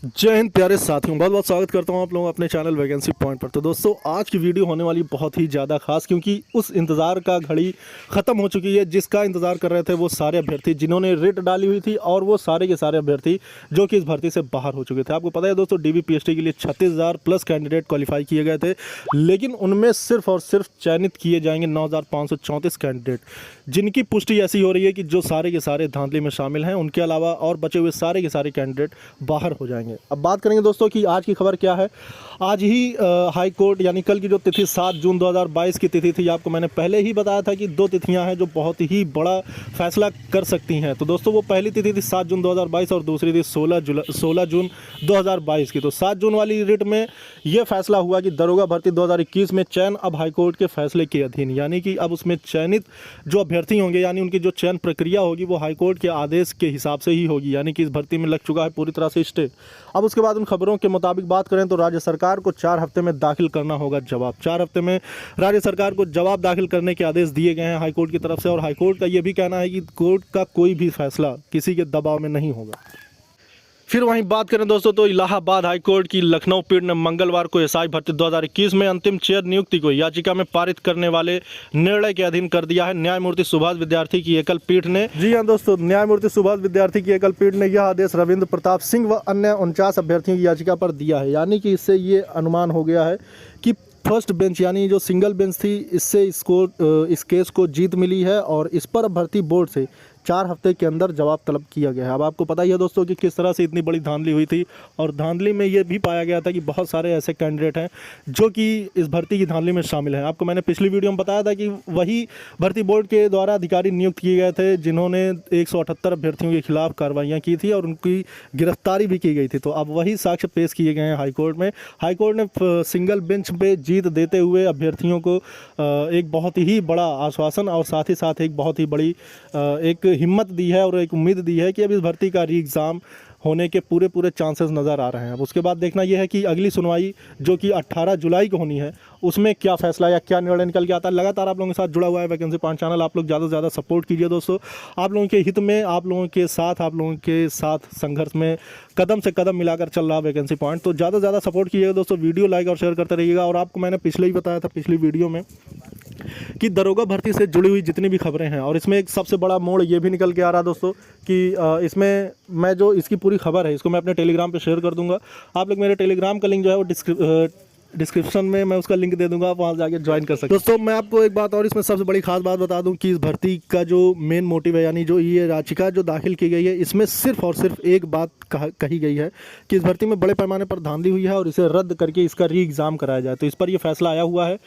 जय हिंद प्यारे साथियों, बहुत बहुत स्वागत करता हूं आप लोगों अपने चैनल वैकेंसी पॉइंट पर। तो दोस्तों आज की वीडियो होने वाली बहुत ही ज़्यादा खास, क्योंकि उस इंतज़ार का घड़ी ख़त्म हो चुकी है जिसका इंतज़ार कर रहे थे वो सारे अभ्यर्थी जिन्होंने रिट डाली हुई थी, और वो सारे के सारे अभ्यर्थी जो कि इस भर्ती से बाहर हो चुके थे। आपको पता है दोस्तों, DBPST के लिए 36,000 प्लस कैंडिडेट क्वालिफाई किए गए थे, लेकिन उनमें सिर्फ और सिर्फ चयनित किए जाएंगे 9,534 कैंडिडेट, जिनकी पुष्टि ऐसी हो रही है कि जो सारे के सारे धांधली में शामिल हैं, उनके अलावा और बचे हुए सारे के सारे कैंडिडेट बाहर हो जाएंगे। अब बात करेंगे दोस्तों कि आज की खबर क्या है। आज ही हाई कोर्ट यानी कल की जो तिथि 7 जून 2022 की तिथि थी, आपको मैंने पहले ही बताया था कि दो तिथियां हैं जो बहुत ही बड़ा फैसला कर सकती हैं। तो दोस्तों वो पहली तिथि थी 7 जून 2022 और दूसरी थी 16 जून 2022 की। तो 7 जून वाली रिट में यह फैसला हुआ कि दरोगा भर्ती 2021 में चयन अब हाईकोर्ट के फैसले के अधीन, यानी कि अब उसमें चयनित जो अभ्यर्थी होंगे यानी उनकी जो चयन प्रक्रिया होगी वो हाईकोर्ट के आदेश के हिसाब से ही होगी, यानी कि इस भर्ती में लग चुका है पूरी तरह से स्टे। अब उसके बाद उन खबरों के मुताबिक बात करें तो राज्य सरकार को 4 हफ्ते में दाखिल करना होगा जवाब। 4 हफ्ते में राज्य सरकार को जवाब दाखिल करने के आदेश दिए गए हैं हाईकोर्ट की तरफ से, और हाईकोर्ट का यह भी कहना है कि कोर्ट का कोई भी फैसला किसी के दबाव में नहीं होगा। फिर वहीं बात करें दोस्तों तो इलाहाबाद हाईकोर्ट की लखनऊ पीठ ने मंगलवार को एसआई भर्ती 2021 में अंतिम चेयर नियुक्ति को याचिका में पारित करने वाले निर्णय के अधीन कर दिया है। न्यायमूर्ति सुभाष विद्यार्थी की एकल पीठ ने, जी हां दोस्तों, न्यायमूर्ति सुभाष विद्यार्थी की एकल पीठ ने यह आदेश रविंद्र प्रताप सिंह व अन्य 49 अभ्यर्थियों की याचिका पर दिया है। यानी कि इससे ये अनुमान हो गया है कि फर्स्ट बेंच यानी जो सिंगल बेंच थी, इससे इस केस को जीत मिली है, और इस पर भर्ती बोर्ड से 4 हफ्ते के अंदर जवाब तलब किया गया है। अब आपको पता ही है दोस्तों कि किस तरह से इतनी बड़ी धांधली हुई थी, और धांधली में ये भी पाया गया था कि बहुत सारे ऐसे कैंडिडेट हैं जो कि इस भर्ती की धांधली में शामिल हैं। आपको मैंने पिछली वीडियो में बताया था कि वही भर्ती बोर्ड के द्वारा अधिकारी नियुक्त किए गए थे जिन्होंने 178 अभ्यर्थियों के खिलाफ कार्रवाइयाँ की थी और उनकी गिरफ्तारी भी की गई थी। तो अब वही साक्ष्य पेश किए गए हैं हाईकोर्ट में। हाईकोर्ट ने सिंगल बेंच पे जीत देते हुए अभ्यर्थियों को एक बहुत ही बड़ा आश्वासन और साथ ही साथ एक बहुत ही बड़ी एक हिम्मत दी है और एक उम्मीद दी है कि अब इस भर्ती का री एग्ज़ाम होने के पूरे चांसेस नज़र आ रहे हैं। अब उसके बाद देखना यह है कि अगली सुनवाई जो कि 18 जुलाई को होनी है, उसमें क्या फैसला या क्या निर्णय निकल के आता है। लगातार आप लोगों के साथ जुड़ा हुआ है वैकेंसी पॉइंट चैनल, आप लोग ज़्यादा से ज़्यादा सपोर्ट कीजिए दोस्तों। आप लोगों के हित में, आप लोगों के साथ संघर्ष में कदम से कदम मिलाकर चल रहा वैकेंसी पॉइंट। तो ज़्यादा से ज़्यादा सपोर्ट कीजिएगा दोस्तों, वीडियो लाइक और शेयर करते रहिएगा। और आपको मैंने पिछले ही बताया था पिछली वीडियो में कि दरोगा भर्ती से जुड़ी हुई जितनी भी खबरें हैं, और इसमें एक सबसे बड़ा मोड़ ये भी निकल के आ रहा दोस्तों कि इसमें मैं जो इसकी पूरी खबर है इसको मैं अपने टेलीग्राम पे शेयर कर दूंगा। आप लोग मेरे टेलीग्राम का लिंक जो है वो डिस्क्रिप्शन में मैं उसका लिंक दे दूंगा, आप वहाँ जाके ज्वाइन कर सकते हैं। दोस्तों मैं आपको एक बात और इसमें सबसे बड़ी खास बात बता दूं कि इस भर्ती का जो मेन मोटिव है, यानी जो ये याचिका जो दाखिल की गई है, इसमें सिर्फ और सिर्फ एक बात कही गई है कि इस भर्ती में बड़े पैमाने पर धांधली हुई है और इसे रद्द करके इसका री एग्ज़ाम कराया जाए। तो इस पर यह फैसला आया हुआ है,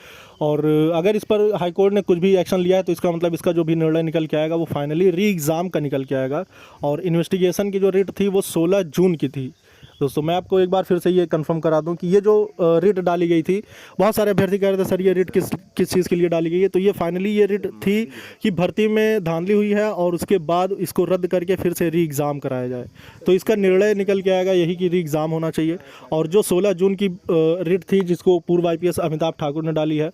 और अगर इस पर हाईकोर्ट ने कुछ भी एक्शन लिया है तो इसका मतलब इसका जो भी निर्णय निकल के आएगा वो फाइनली री एग्ज़ाम का निकल के आएगा। और इन्वेस्टिगेशन की जो रिट थी वो 16 जून की थी। दोस्तों मैं आपको एक बार फिर से ये कंफर्म करा दूं कि ये जो रिट डाली गई थी, बहुत सारे अभ्यर्थी कह रहे थे सर ये रिट किस चीज़ के लिए डाली गई है। तो ये फाइनली ये रिट थी कि भर्ती में धांधली हुई है और उसके बाद इसको रद्द करके फिर से री एग्ज़ाम कराया जाए। तो इसका निर्णय निकल के आएगा यही कि री एग्ज़ाम होना चाहिए। और जो 16 जून की रिट थी जिसको पूर्व IPS अमिताभ ठाकुर ने डाली है,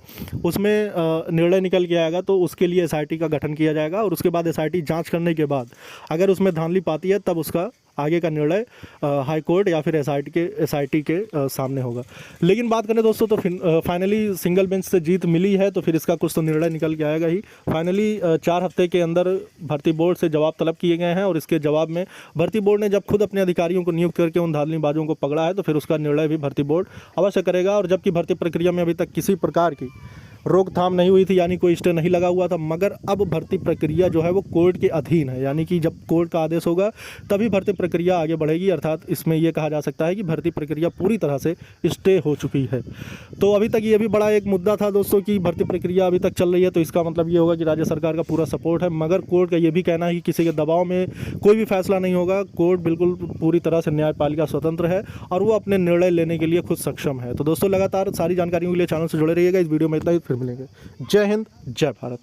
उसमें निर्णय निकल के आएगा तो उसके लिए SIT का गठन किया जाएगा, और उसके बाद SIT जाँच करने के बाद अगर उसमें धांधली पाती है तब उसका आगे का निर्णय हाई कोर्ट या फिर SIT के सामने होगा। लेकिन बात करें दोस्तों तो फाइनली सिंगल बेंच से जीत मिली है, तो फिर इसका कुछ तो निर्णय निकल के आएगा ही। फाइनली 4 हफ्ते के अंदर भर्ती बोर्ड से जवाब तलब किए गए हैं, और इसके जवाब में भर्ती बोर्ड ने जब खुद अपने अधिकारियों को नियुक्त करके उन धांधलीबाजों को पकड़ा है तो फिर उसका निर्णय भी भर्ती बोर्ड अवश्य करेगा। और जबकि भर्ती प्रक्रिया में अभी तक किसी प्रकार की रोकथाम नहीं हुई थी, यानी कोई स्टे नहीं लगा हुआ था, मगर अब भर्ती प्रक्रिया जो है वो कोर्ट के अधीन है, यानी कि जब कोर्ट का आदेश होगा तभी भर्ती प्रक्रिया आगे बढ़ेगी। अर्थात इसमें यह कहा जा सकता है कि भर्ती प्रक्रिया पूरी तरह से स्टे हो चुकी है। तो अभी तक ये भी बड़ा एक मुद्दा था दोस्तों कि भर्ती प्रक्रिया अभी तक चल रही है, तो इसका मतलब ये होगा कि राज्य सरकार का पूरा सपोर्ट है, मगर कोर्ट का ये भी कहना है कि किसी के दबाव में कोई भी फैसला नहीं होगा। कोर्ट बिल्कुल पूरी तरह से न्यायपालिका स्वतंत्र है और वो अपने निर्णय लेने के लिए खुद सक्षम है। तो दोस्तों लगातार सारी जानकारियों के लिए चैनल से जुड़े रहिएगा। इस वीडियो में इतना ही, फिर मिलेंगे। जय हिंद, जय भारत।